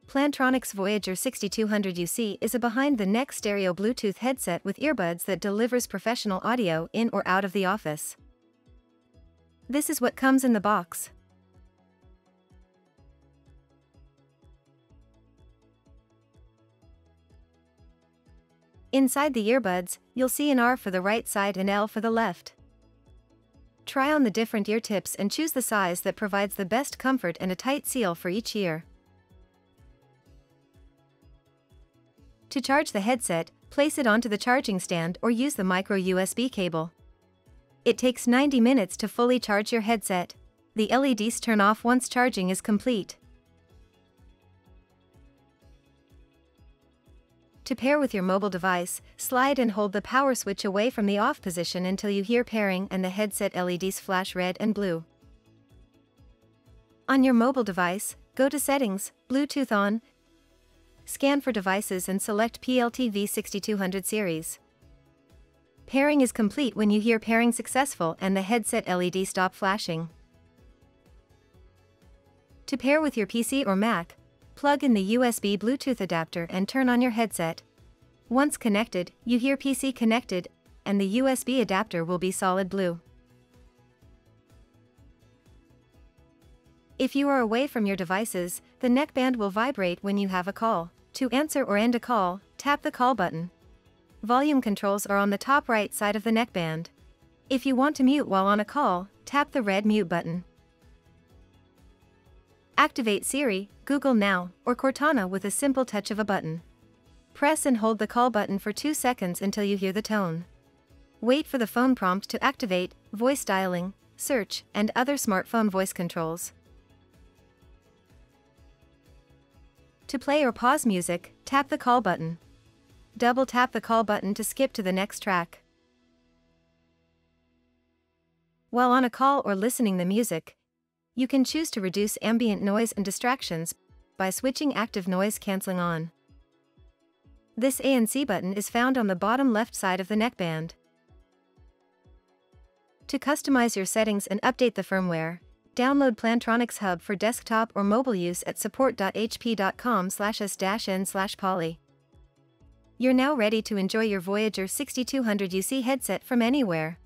Plantronics Voyager 6200 UC is a behind-the-neck stereo Bluetooth headset with earbuds that delivers professional audio in or out of the office. This is what comes in the box. Inside the earbuds, you'll see an R for the right side and L for the left. Try on the different ear tips and choose the size that provides the best comfort and a tight seal for each ear. To charge the headset, place it onto the charging stand or use the micro USB cable. It takes 90 minutes to fully charge your headset. The LEDs turn off once charging is complete. To pair with your mobile device, slide and hold the power switch away from the off position until you hear pairing and the headset LEDs flash red and blue. On your mobile device, go to Settings, Bluetooth on, scan for devices and select PLTV 6200 series. Pairing is complete when you hear pairing successful and the headset LED stop flashing. To pair with your PC or Mac, plug in the USB Bluetooth adapter and turn on your headset. Once connected, you hear PC connected, and the USB adapter will be solid blue. If you are away from your devices, the neckband will vibrate when you have a call. To answer or end a call, tap the call button. Volume controls are on the top right side of the neckband. If you want to mute while on a call, tap the red mute button. Activate Siri, Google Now, or Cortana with a simple touch of a button. Press and hold the call button for 2 seconds until you hear the tone. Wait for the phone prompt to activate voice dialing, search, and other smartphone voice controls. To play or pause music, tap the call button. Double tap the call button to skip to the next track. While on a call or listening the music, you can choose to reduce ambient noise and distractions by switching active noise cancelling on. This ANC button is found on the bottom left side of the neckband. To customize your settings and update the firmware, download Plantronics Hub for desktop or mobile use at support.hp.com/s-n/poly. You're now ready to enjoy your Voyager 6200 UC headset from anywhere.